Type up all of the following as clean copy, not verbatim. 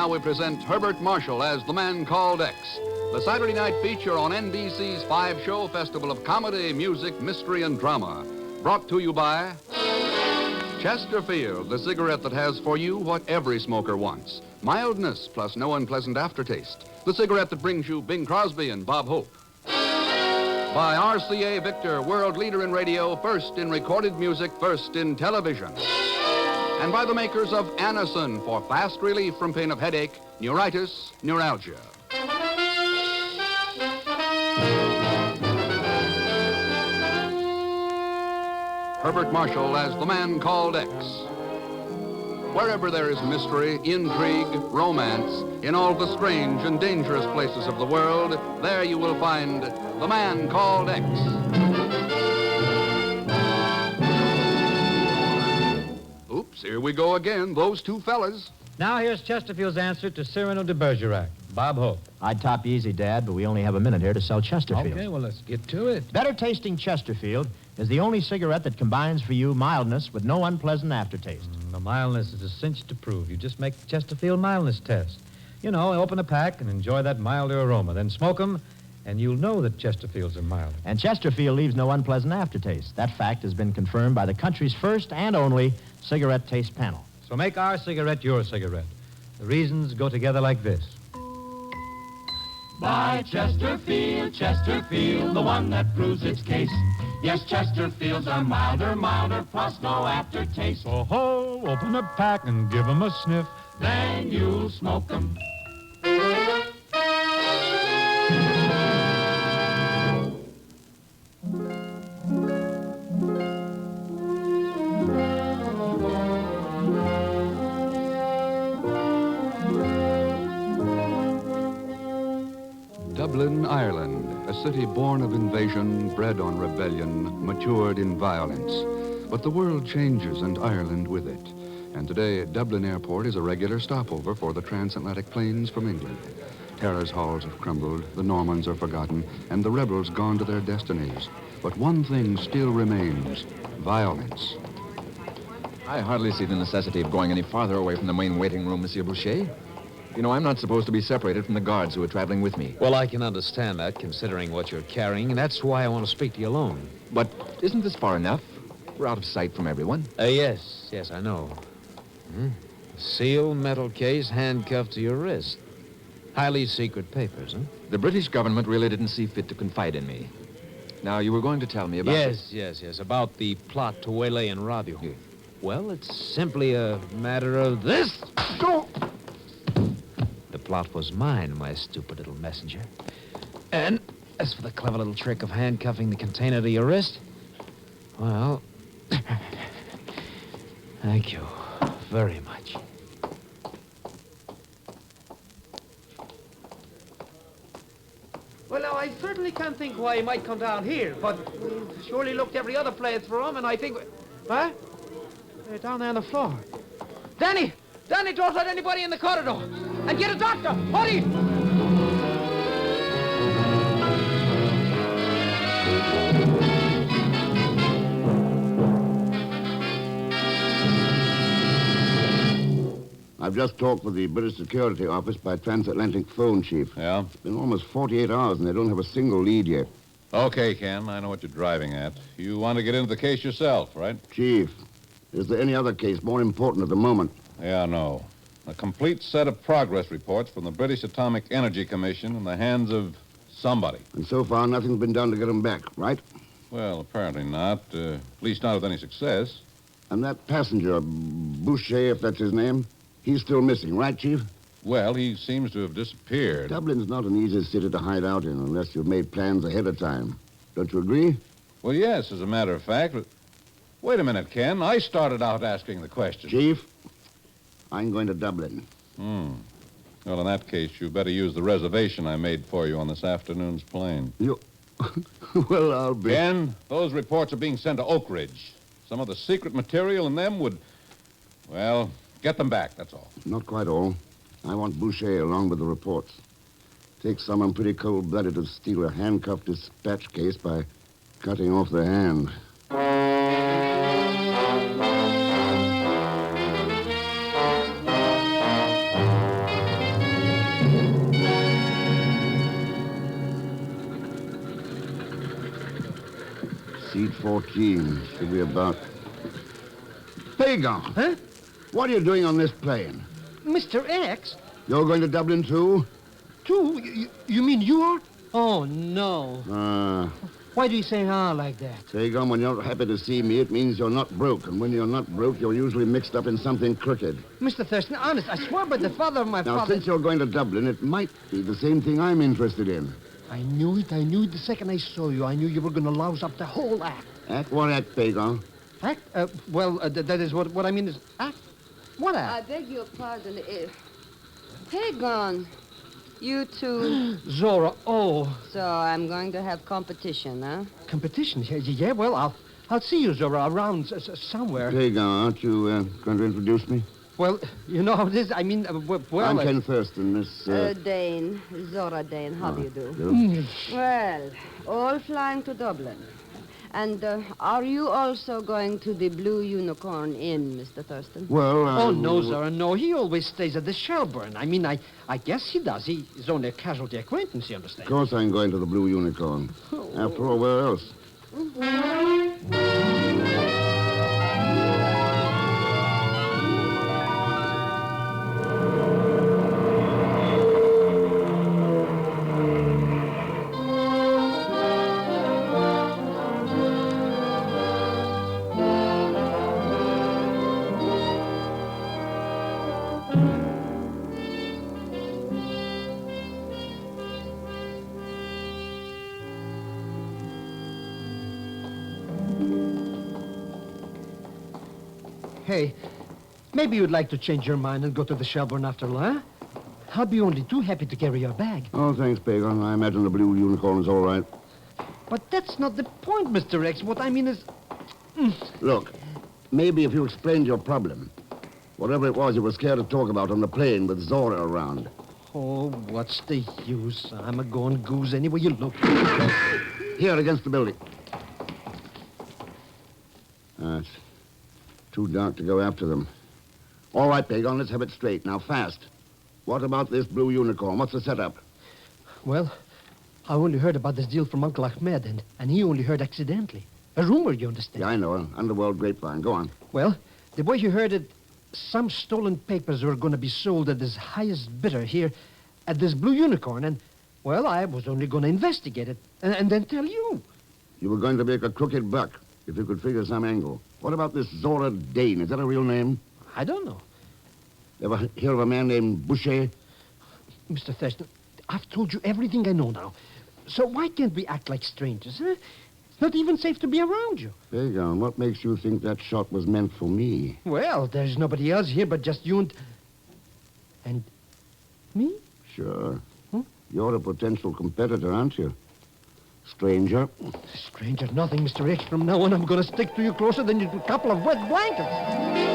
now we present Herbert Marshall as the man called X, the Saturday night feature on NBC's 5-show festival of comedy, music, mystery, and drama. Brought to you by Chesterfield, the cigarette that has for you what every smoker wants. Mildness plus no unpleasant aftertaste. The cigarette that brings you Bing Crosby and Bob Hope. By RCA Victor, world leader in radio, first in recorded music, first in television. And by the makers of Anacin for fast relief from pain of headache, neuritis, neuralgia. Herbert Marshall as the man called X. Wherever there is mystery, intrigue, romance, in all the strange and dangerous places of the world, there you will find the man called X. Oops, here we go again, those two fellas. Now here's Chesterfield's answer to Cyrano de Bergerac. Bob Hope. I'd top you easy, Dad, but we only have a minute here to sell Chesterfield. Okay, well, let's get to it. Better tasting Chesterfield is the only cigarette that combines for you mildness with no unpleasant aftertaste. The mildness is a cinch to prove. You just make the Chesterfield mildness test. You know, open a pack and enjoy that milder aroma. Then smoke them, and you'll know that Chesterfields are mild. And Chesterfield leaves no unpleasant aftertaste. That fact has been confirmed by the country's first and only cigarette taste panel. So make our cigarette your cigarette. The reasons go together like this. Buy Chesterfield, Chesterfield, the one that proves its case. Yes, Chesterfields are milder, plus no aftertaste. Oh, ho, open a pack and give 'em a sniff. Then you'll smoke them. Dublin, Ireland, a city born of invasion, bred on rebellion, matured in violence. But the world changes and Ireland with it. And today, Dublin Airport is a regular stopover for the transatlantic planes from England. Terrace halls have crumbled, the Normans are forgotten, and the rebels gone to their destinies. But one thing still remains: violence. I hardly see the necessity of going any farther away from the main waiting room, Monsieur Boucher. You know, I'm not supposed to be separated from the guards who are traveling with me. Well, I can understand that, considering what you're carrying, and that's why I want to speak to you alone. But isn't this far enough? We're out of sight from everyone. Yes, I know. Sealed metal case handcuffed to your wrist. Highly secret papers, huh? The British government really didn't see fit to confide in me. Now, you were going to tell me about... Yes, about the plot to waylay and rob you. Yeah. Well, it's simply a matter of this. Go! The plot was mine, my stupid little messenger. And as for the clever little trick of handcuffing the container to your wrist, well, thank you very much. Well, now, I certainly can't think why he might come down here, but we've surely looked every other place for him, and I think... Huh? They're down there on the floor. Danny, don't let anybody in the corridor. And get a doctor. Hurry! I've just talked with the British Security Office by transatlantic phone, Chief. Yeah? It's been almost 48 hours, and they don't have a single lead yet. Okay, Ken, I know what you're driving at. You want to get into the case yourself, right? Chief, is there any other case more important at the moment? Yeah, no. A complete set of progress reports from the British Atomic Energy Commission in the hands of somebody. And so far, nothing's been done to get them back, right? Well, apparently not. At least not with any success. And that passenger, Boucher, if that's his name, he's still missing, right, Chief? Well, he seems to have disappeared. Dublin's not an easy city to hide out in unless you've made plans ahead of time. Don't you agree? Well, yes, as a matter of fact. But wait a minute, Ken. I started out asking the question. Chief, I'm going to Dublin. Well, in that case, you better use the reservation I made for you on this afternoon's plane. You... Well, I'll be... Ken, those reports are being sent to Oak Ridge. Some of the secret material in them would... Well, get them back, that's all. Not quite all. I want Boucher along with the reports. Takes someone pretty cold-blooded to steal a handcuffed dispatch case by cutting off the hand. 14. Should be about... Pagan! Huh? What are you doing on this plane? Mr. X? You're going to Dublin, too? Too? You mean you are? Oh, no. Why do you say like that? Pagan, when you're happy to see me, it means you're not broke. And when you're not broke, you're usually mixed up in something crooked. Mr. Thurston, honest, I swear by the father of my Now, father... since you're going to Dublin, it might be the same thing I'm interested in. I knew it. The second I saw you. I knew you were going to louse up the whole act. Act? What act, Pagan? Act? That is what I mean is act. What act? I beg your pardon. Pagan, you two. Zora, oh. So I'm going to have competition, huh? Competition? Yeah, well, I'll see you, Zora, around somewhere. Pagan, aren't you going to introduce me? Well, you know how it is. I mean, I'm Ken Thurston, Miss... Dane. Zora Dane. How do you do? do. Well, all flying to Dublin. And are you also going to the Blue Unicorn Inn, Mr. Thurston? Well, Oh, no, Zora, no. He always stays at the Shelburne. I mean, I guess he does. He's only a casualty acquaintance, you understand? Of course I'm going to the Blue Unicorn. After all, where else? Hey, maybe you'd like to change your mind and go to the Shelburne after all, huh? I'll be only too happy to carry your bag. Oh, thanks, Pagan. I imagine the Blue Unicorn is all right. But that's not the point, Mr. X. What I mean is... Look, maybe if you explained your problem, whatever it was you were scared to talk about on the plane with Zora around. Oh, what's the use? I'm a going goose any way you look. Here, against the building. It's too dark to go after them. All right, Pagan, let's have it straight. Now, fast. What about this Blue Unicorn? What's the setup? Well, I only heard about this deal from Uncle Ahmed, and he only heard accidentally. A rumor, you understand? Yeah, I know. Underworld grapevine. Go on. Well, the boy who heard it, some stolen papers were going to be sold at his highest bidder here at this Blue Unicorn, and, well, I was only going to investigate it and then tell you. You were going to make a crooked buck if you could figure some angle. What about this Zora Dane? Is that a real name? I don't know. Ever hear of a man named Boucher? Mr. Thurston, I've told you everything I know now. So why can't we act like strangers, huh? It's not even safe to be around you. Pagan, what makes you think that shot was meant for me? Well, there's nobody else here but just you and me? Sure. You're a potential competitor, aren't you? Stranger. Stranger nothing, Mr. X. From now on, I'm going to stick to you closer than a couple of wet blankets.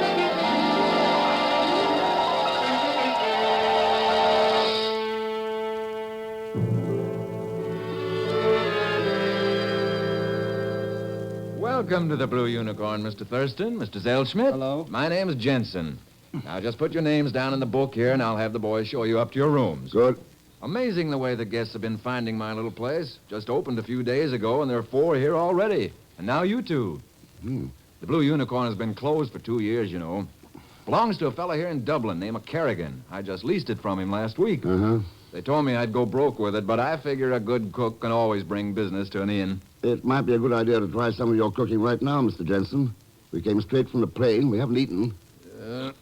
Welcome to the Blue Unicorn, Mr. Thurston, Mr. Zellschmidt. Hello. My name is Jensen. Now, just put your names down in the book here, and I'll have the boys show you up to your rooms. Good. Amazing the way the guests have been finding my little place. Just opened a few days ago, and there are 4 here already. And now you 2. The Blue Unicorn has been closed for 2 years, you know. Belongs to a fellow here in Dublin named Kerrigan. I just leased it from him last week. Uh-huh. They told me I'd go broke with it, but I figure a good cook can always bring business to an inn. It might be a good idea to try some of your cooking right now, Mr. Jensen. We came straight from the plane. We haven't eaten.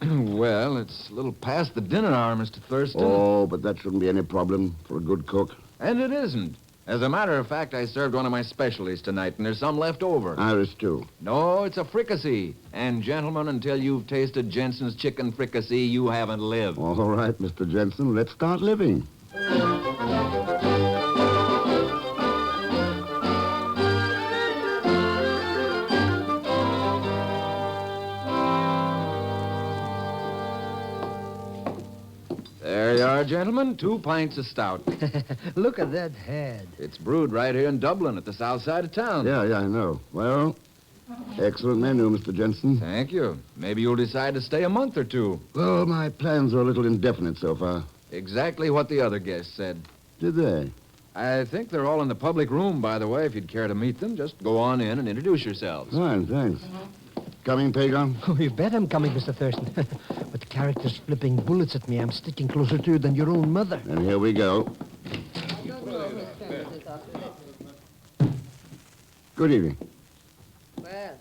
Well, it's a little past the dinner hour, Mr. Thurston. Oh, but that shouldn't be any problem for a good cook. And it isn't. As a matter of fact, I served one of my specialties tonight, and there's some left over. Irish stew. No, it's a fricassee. And, gentlemen, until you've tasted Jensen's chicken fricassee, you haven't lived. All right, Mr. Jensen, let's start living. There you are, gentlemen. 2 pints of stout. Look at that head. It's brewed right here in Dublin at the south side of town. Yeah, I know. Well, excellent menu, Mr. Jensen. Thank you. Maybe you'll decide to stay a month or 2. Well, my plans are a little indefinite so far. Exactly what the other guests said. Did they? I think they're all in the public room, by the way. If you'd care to meet them, just go on in and introduce yourselves. Fine, thanks. Coming, Pagon? Oh, you bet I'm coming, Mr. Thurston. With characters flipping bullets at me, I'm sticking closer to you than your own mother. And here we go. Good evening. Well,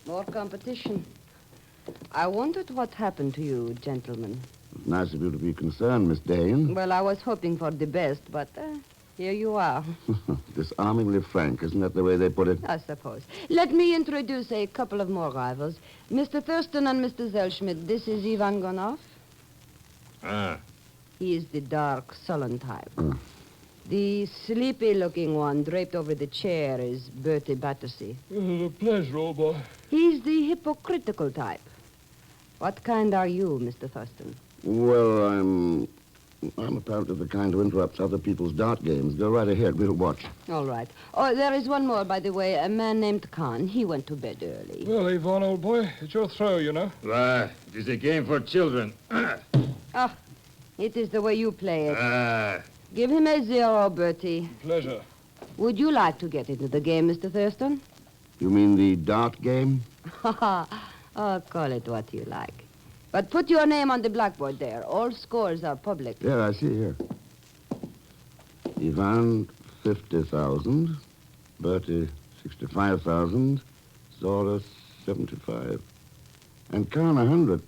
more competition. I wondered what happened to you, gentlemen. Nice of you to be concerned, Miss Dane. Well, I was hoping for the best, but here you are. Disarmingly frank, isn't that the way they put it? I suppose. Let me introduce a couple of more rivals. Mr. Thurston and Mr. Zellschmidt. This is Ivan Gonov. Ah. He is the dark, sullen type. The sleepy-looking one draped over the chair is Bertie Battersea. A pleasure, old boy. He's the hypocritical type. What kind are you, Mr. Thurston? Well, I'm apparently the kind who interrupts other people's dart games. Go right ahead. We'll watch. All right. Oh, there is one more, by the way. A man named Khan. He went to bed early. Well, Yvonne, old boy, it's your throw, you know. Why, it is a game for children. Ah, it is the way you play it. Give him a 0, Bertie. Pleasure. Would you like to get into the game, Mr. Thurston? You mean the dart game? Oh, call it what you like. But put your name on the blackboard there. All scores are public. Yeah, I see here. Ivan, 50,000. Bertie, 65,000. Zora, 75. And Khan, 100.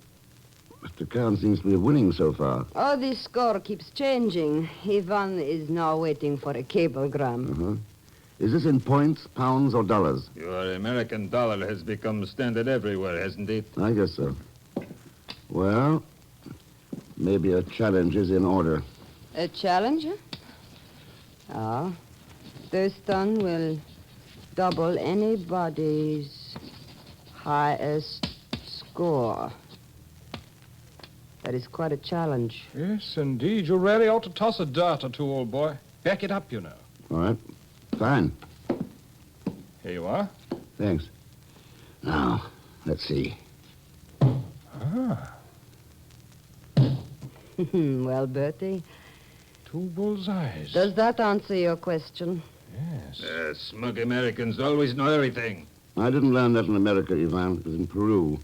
Mr. Khan seems to be winning so far. Oh, the score keeps changing. Ivan is now waiting for a cablegram. Is this in points, pounds, or dollars? Your American dollar has become standard everywhere, hasn't it? I guess so. Well, maybe a challenge is in order. A challenge? Oh. Thurston will double anybody's highest score. That is quite a challenge. Yes, indeed. You really ought to toss a dart or two, old boy. Back it up, you know. All right. Fine. Here you are. Thanks. Now, let's see. Well, Bertie. 2 bullseyes. Does that answer your question? Yes. Smug Americans always know everything. I didn't learn that in America, Ivan. It was in Peru,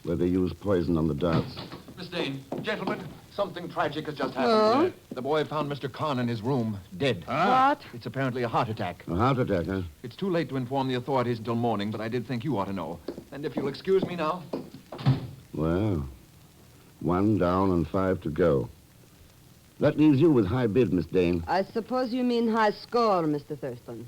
where they use poison on the darts. Miss Dane, gentlemen, something tragic has just happened. Oh? The boy found Mr. Khan in his room, dead. What? It's apparently a heart attack. A heart attack, huh? It's too late to inform the authorities until morning, but I did think you ought to know. And if you'll excuse me now. Well, 1 down and 5 to go. That leaves you with high bid, Miss Dane. I suppose you mean high score, Mr. Thurston.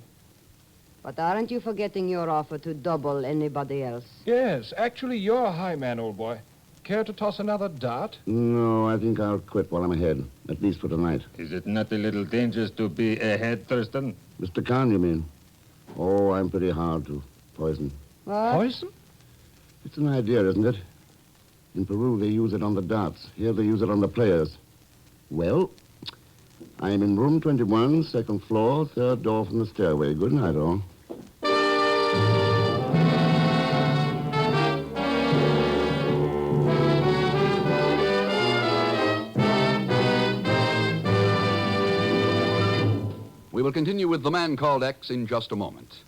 But aren't you forgetting your offer to double anybody else? Yes, actually, you're a high man, old boy. Care to toss another dart? No, I think I'll quit while I'm ahead, at least for tonight. Is it not a little dangerous to be ahead, Thurston? Mr. Khan, you mean? Oh, I'm pretty hard to poison. What? Poison? It's an idea, isn't it? In Peru, they use it on the darts. Here, they use it on the players. Well, I'm in room 21, 2nd floor, 3rd door from the stairway. Good night, all. We will continue with The Man Called X in just a moment.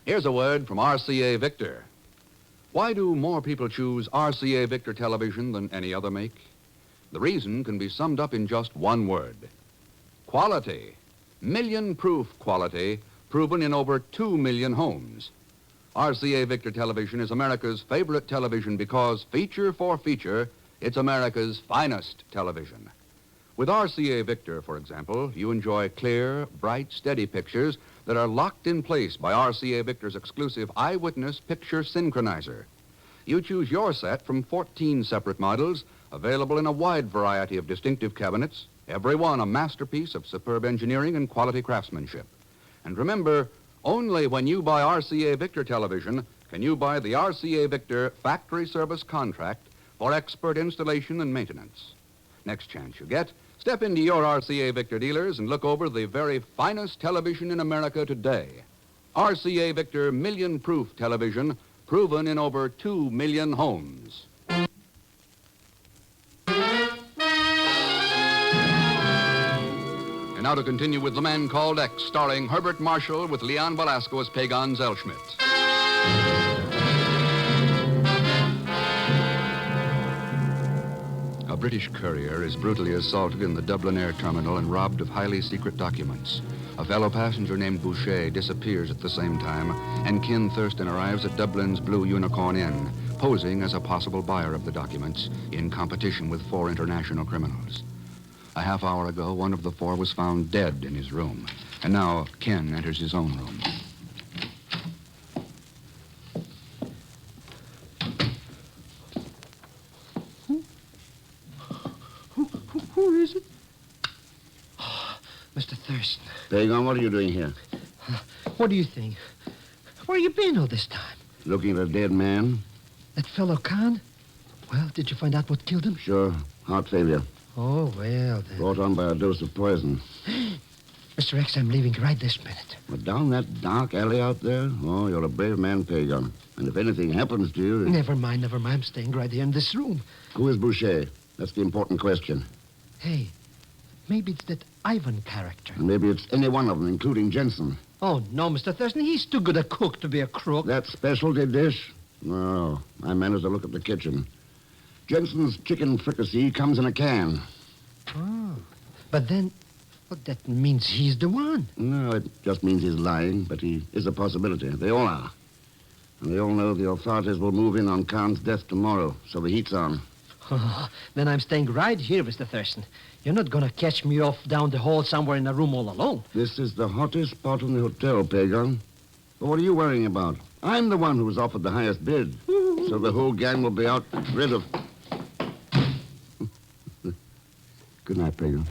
Here's a word from RCA Victor. Why do more people choose RCA Victor television than any other make? The reason can be summed up in just one word. Quality. Million-proof quality, proven in over 2 million homes. RCA Victor television is America's favorite television because, feature for feature, it's America's finest television. With RCA Victor, for example, you enjoy clear, bright, steady pictures that are locked in place by RCA Victor's exclusive Eyewitness Picture Synchronizer. You choose your set from 14 separate models, available in a wide variety of distinctive cabinets, every one a masterpiece of superb engineering and quality craftsmanship. And remember, only when you buy RCA Victor television can you buy the RCA Victor factory service contract for expert installation and maintenance. Next chance you get, step into your RCA Victor dealers and look over the very finest television in America today. RCA Victor million-proof television, proven in over 2 million homes. And Now to continue with The Man Called X, starring Herbert Marshall with Leon Velasco as Pagan Zellschmidt. A British courier is brutally assaulted in the Dublin air terminal and robbed of highly secret documents. A fellow passenger named Boucher disappears at the same time, and Ken Thurston arrives at Dublin's Blue Unicorn Inn, posing as a possible buyer of the documents in competition with 4 international criminals. A half hour ago, one of the 4 was found dead in his room, and now Ken enters his own room. Who is it? Oh, Mr. Thurston. Pagan, what are you doing here? What do you think? Where you been all this time? Looking at a dead man? That fellow Khan? Well, did you find out what killed him? Sure. Heart failure. Oh, well, then. Brought on by a dose of poison. Mr. X, I'm leaving right this minute. But down that dark alley out there? Oh, you're a brave man, Pagan. And if anything happens to you... Never mind. I'm staying right here in this room. Who is Boucher? That's the important question. Hey, maybe it's that Ivan character. And maybe it's any one of them, including Jensen. Oh, no, Mr. Thurston. He's too good a cook to be a crook. That specialty dish? No, I managed to look at the kitchen. Jensen's chicken fricassee comes in a can. Oh, but then, well, that means he's the one. No, it just means he's lying, but he is a possibility. They all are. And they all know the authorities will move in on Khan's death tomorrow, so the heat's on. Oh, then I'm staying right here, Mr. Thurston. You're not going to catch me off down the hall somewhere in a room all alone. This is the hottest spot in the hotel, Pagan. But what are you worrying about? I'm the one who was offered the highest bid. So the whole gang will be out rid of... Good night, Pagan.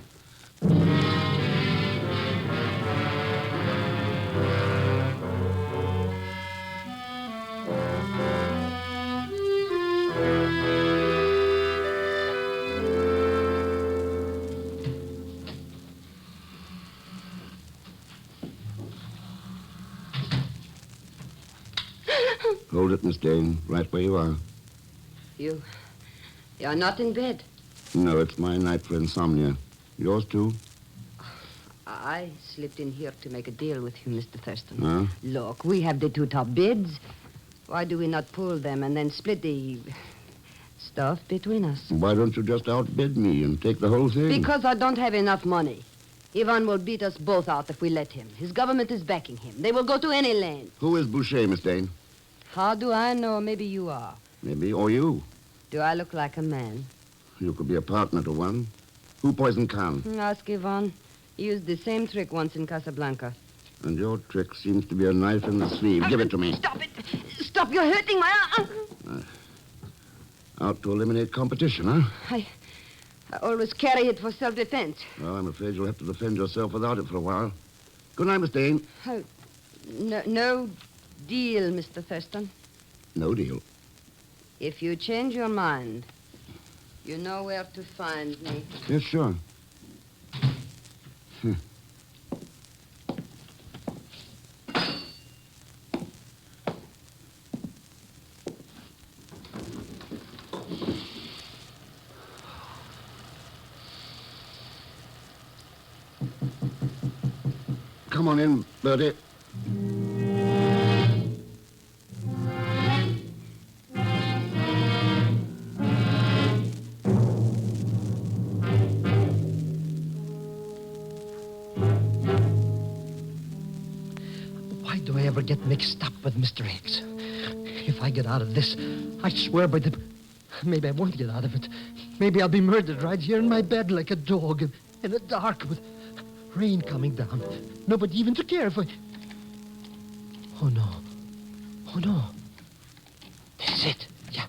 Hold it, Miss Dane, right where you are. You're not in bed. No, it's my night for insomnia. Yours, too? I slipped in here to make a deal with you, Mr. Thurston. Huh? Look, we have the 2 top bids. Why do we not pool them and then split the stuff between us? Why don't you just outbid me and take the whole thing? Because I don't have enough money. Ivan will beat us both out if we let him. His government is backing him. They will go to any length. Who is Boucher, Miss Dane? How do I know? Maybe you are. Maybe, or you. Do I look like a man? You could be a partner to one. Who poisoned Khan? Ask Ivan. He used the same trick once in Casablanca. And your trick seems to be a knife in the sleeve. Give it to me. Stop it! Stop! You're hurting my arm! Out to eliminate competition, huh? I always carry it for self-defense. Well, I'm afraid you'll have to defend yourself without it for a while. Good night, Miss Dane. No deal, Mr. Thurston. No deal. If you change your mind, you know where to find me. Yes, sure. Come on in, Bertie. Why do I ever get mixed up with Mr. X? If I get out of this, I swear by the... Maybe I won't get out of it. Maybe I'll be murdered right here in my bed like a dog in the dark with rain coming down. Nobody even to care if I... Oh, no. Oh, no. This is it. Yeah.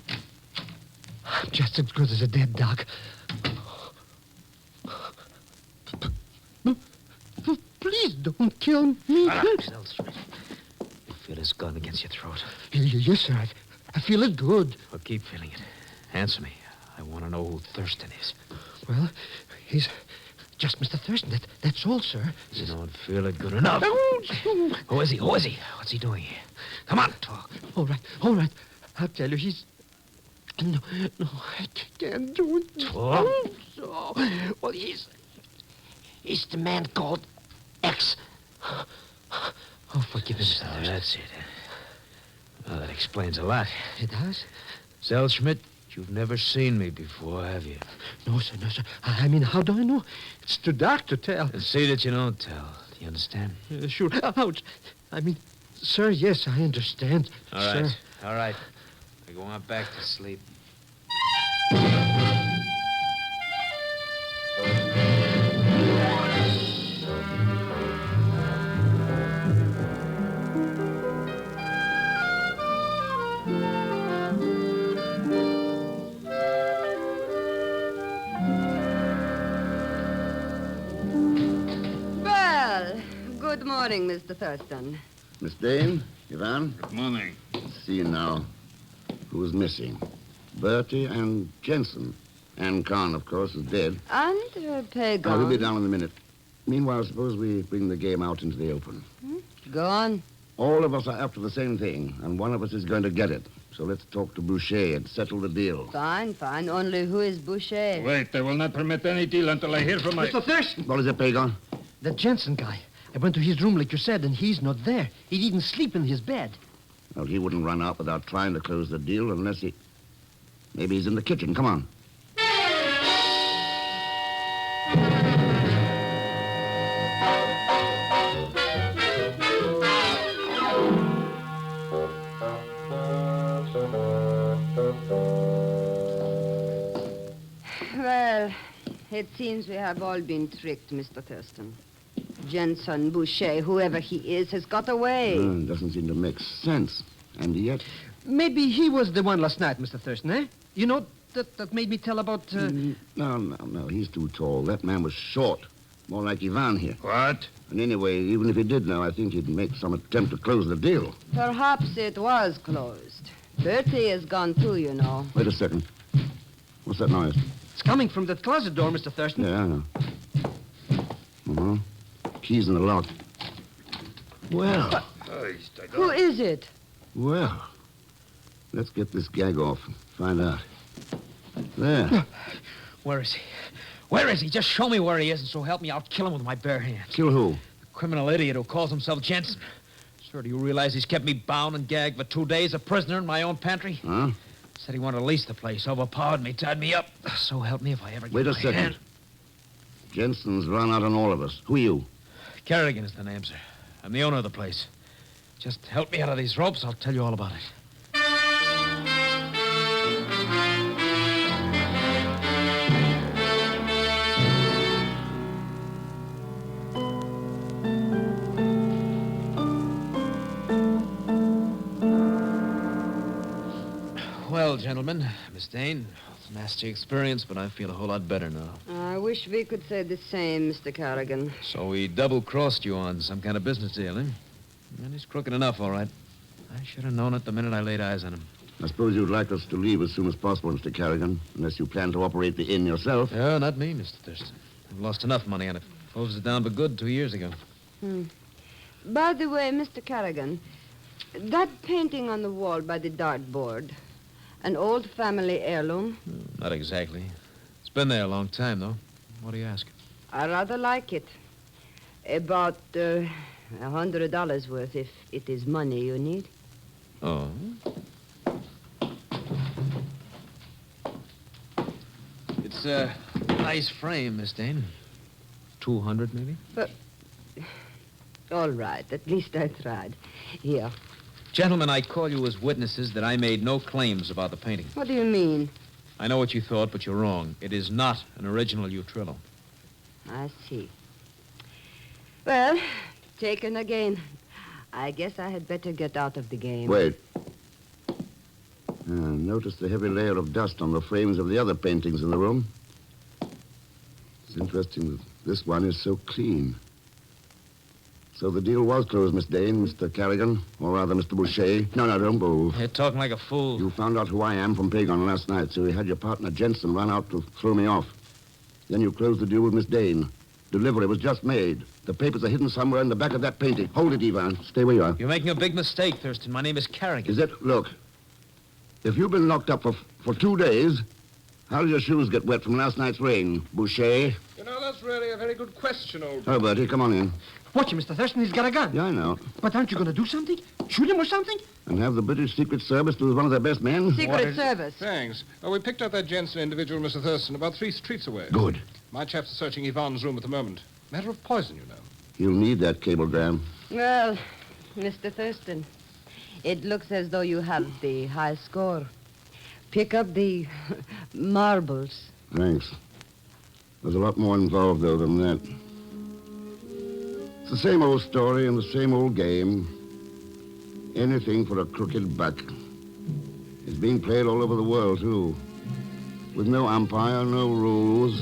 I'm just as good as a dead dog. Please don't kill me. You feel his gun against your throat? Yes, sir. I feel it good. Well, keep feeling it. Answer me. I want to know who Thurston is. Well, he's just Mr. Thurston. That's all, sir. You don't feel it good enough. Who is he? Who is he? What's he doing here? Come on, talk. All right. I'll tell you, he's... No, I can't do it. Talk. So, well, is the man called X. Oh, forgive me, Mr. So Thurston. that's it. Well, that explains a lot. It does? Selschmidt, you've never seen me before, have you? No, sir, no, sir. I mean, how do I know? It's too dark to tell. And see that you don't tell. Do you understand? Sure. Ouch. I mean, sir, yes, I understand. All right. Sir. All right. I go on back to sleep. Well, good morning, Mr. Thurston. Miss Dane, Ivan, Good morning. see you now. Who's missing? Bertie and Jensen. Ann Kahn, of course, is dead. And Pagan. Oh, he'll be down in a minute. Meanwhile, suppose we bring the game out into the open. Go on. All of us are after the same thing, and one of us is going to get it. So let's talk to Boucher and settle the deal. Fine, fine. Only who is Boucher? Wait, I will not permit any deal until I hear from my... Mr. Thurston! What is it, Pagan? The Jensen guy. I went to his room like you said, and he's not there. He didn't sleep in his bed. Well, he wouldn't run out without trying to close the deal unless he... Maybe he's in the kitchen. Come on. Well, it seems we have all been tricked, Mr. Thurston. Jensen, Boucher, whoever he is, has got away. Doesn't seem to make sense. And yet... Maybe he was the one last night, Mr. Thurston, eh? You know, that made me tell about... No. He's too tall. That man was short. More like Ivan here. What? And anyway, even if he did know, I think he'd make some attempt to close the deal. Perhaps it was closed. Bertie is gone too, you know. Wait a second. What's that noise? It's coming from that closet door, Mr. Thurston. Yeah, I know. Uh-huh. Keys in the lock. Well, Who is it? well. Let's get this gag off and find out. There. Where is he? Where is he? Just show me where he is, and so help me, I'll kill him with my bare hands. Kill who? The criminal idiot who calls himself Jensen. Sir, do you realize he's kept me bound and gagged for 2 days, a prisoner in my own pantry? Huh? Said he wanted to lease the place, overpowered me, tied me up. So help me if I ever get Wait a my second. hand. Jensen's run out on all of us. Who are you? Kerrigan is the name, sir. I'm the owner of the place. Just help me out of these ropes, I'll tell you all about it. Well, gentlemen, Miss Dane, it's a nasty experience, but I feel a whole lot better now. I wish we could say the same, Mr. Carrigan. So he double-crossed you on some kind of business deal, eh? And he's crooked enough, all right. I should have known it the minute I laid eyes on him. I suppose you'd like us to leave as soon as possible, Mr. Kerrigan, unless you plan to operate the inn yourself. No, not me, Mr. Thurston. I've lost enough money on it. Closed it down for good 2 years ago. By the way, Mr. Carrigan, that painting on the wall by the dartboard, an old family heirloom? Not exactly. It's been there a long time, though. What do you ask? I rather like it. About $100 worth, if it is money you need. Oh? It's a nice frame, Miss Dane. 200, maybe? All right, at least I tried. Here. Gentlemen, I call you as witnesses that I made no claims about the painting. What do you mean? I know what you thought, but you're wrong. It is not an original Utrillo. I see. Well, taken again. I guess I had better get out of the game. Wait. Notice the heavy layer of dust on the frames of the other paintings in the room. It's interesting that this one is so clean. So the deal was closed, Miss Dane, Mr. Carrigan, or rather, Mr. Boucher. No, don't move. You're talking like a fool. You found out who I am from Pagan last night, so you had your partner Jensen run out to throw me off. Then you closed the deal with Miss Dane. Delivery was just made. The papers are hidden somewhere in the back of that painting. Hold it, Ivan. Stay where you are. You're making a big mistake, Thurston. My name is Carrigan. Is it? Look, if you've been locked up for 2 days, how did your shoes get wet from last night's rain, Boucher? You know, that's That's really a very good question, old boy. Oh, Bertie, come on in. Watch him, Mr. Thurston. He's got a gun. Yeah, I know. But aren't you going to do something? Shoot him or something? And have the British Secret Service lose one of their best men? Secret Service. Thanks. We picked up that Jensen individual, Mr. Thurston, about 3 streets away. Good. My chaps are searching Yvonne's room at the moment. Matter of poison, you know. You'll need that cablegram. Well, Mr. Thurston, it looks as though you have the high score. Pick up the marbles. Thanks. There's a lot more involved, though, than that. It's the same old story and the same old game. Anything for a crooked buck. It's being played all over the world, too. With no umpire, no rules.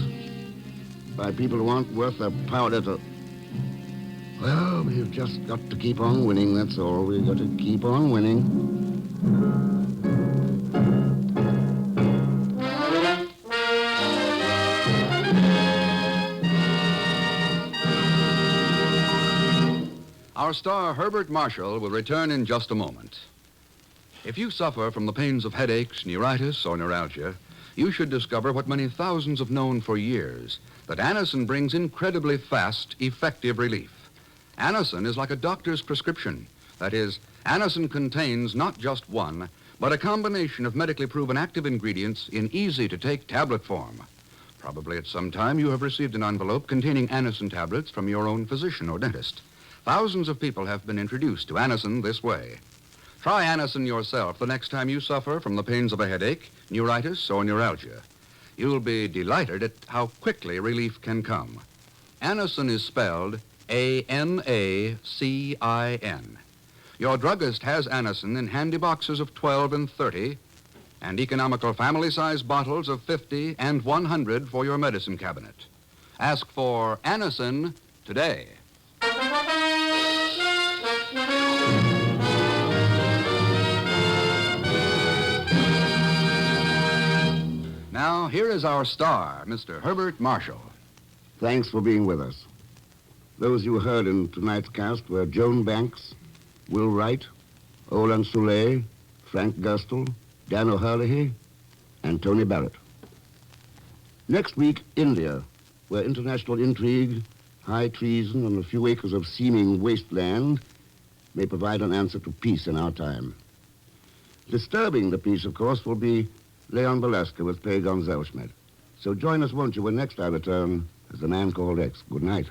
By people who aren't worth their powder to... Well, we've just got to keep on winning, that's all. We've got to keep on winning. Our star, Herbert Marshall, will return in just a moment. If you suffer from the pains of headaches, neuritis, or neuralgia, you should discover what many thousands have known for years, that Anacin brings incredibly fast, effective relief. Anacin is like a doctor's prescription. That is, Anacin contains not just one, but a combination of medically proven active ingredients in easy-to-take tablet form. Probably at some time you have received an envelope containing Anacin tablets from your own physician or dentist. Thousands of people have been introduced to Anacin this way. Try Anacin yourself the next time you suffer from the pains of a headache, neuritis, or neuralgia. You'll be delighted at how quickly relief can come. Anacin is spelled A-N-A-C-I-N. Your druggist has Anacin in handy boxes of 12 and 30, and economical family-size bottles of 50 and 100 for your medicine cabinet. Ask for Anacin today. Now, here is our star, Mr. Herbert Marshall. Thanks for being with us. Those you heard in tonight's cast were Joan Banks, Will Wright, Olan Soule, Frank Gerstle, Dan O'Herlihy, and Tony Barrett. Next week, India, where international intrigue, high treason, and a few acres of seeming wasteland may provide an answer to peace in our time. Disturbing the peace, of course, will be Leon Velasquez with Pay Gonzalez-Schmidt. So join us, won't you, when next I return as The Man Called X. Good night.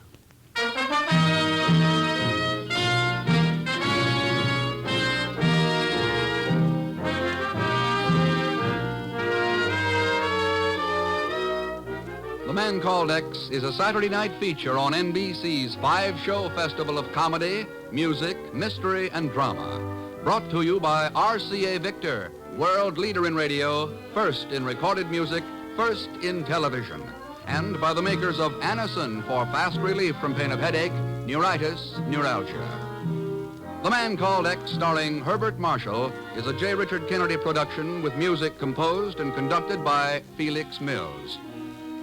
The Man Called X is a Saturday night feature on NBC's 5-show festival of comedy, music, mystery, and drama. Brought to you by RCA Victor, world leader in radio, first in recorded music, first in television. And by the makers of Anacin for fast relief from pain of headache, neuritis, neuralgia. The Man Called X, starring Herbert Marshall, is a J. Richard Kennedy production with music composed and conducted by Felix Mills.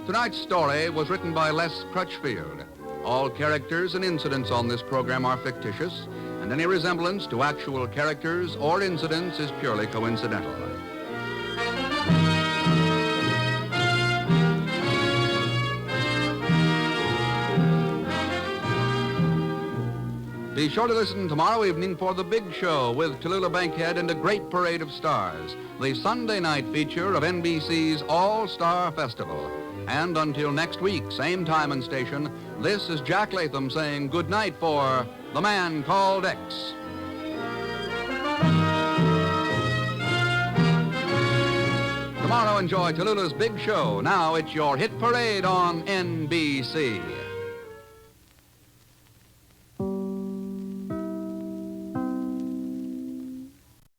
Tonight's story was written by Les Crutchfield. All characters and incidents on this program are fictitious, and any resemblance to actual characters or incidents is purely coincidental. Be sure to listen tomorrow evening for The Big Show with Tallulah Bankhead and a great parade of stars, the Sunday night feature of NBC's All-Star Festival. And until next week, same time and station, this is Jack Latham saying good night for The Man Called X. Tomorrow, enjoy Tallulah's Big Show. Now it's your hit parade on NBC.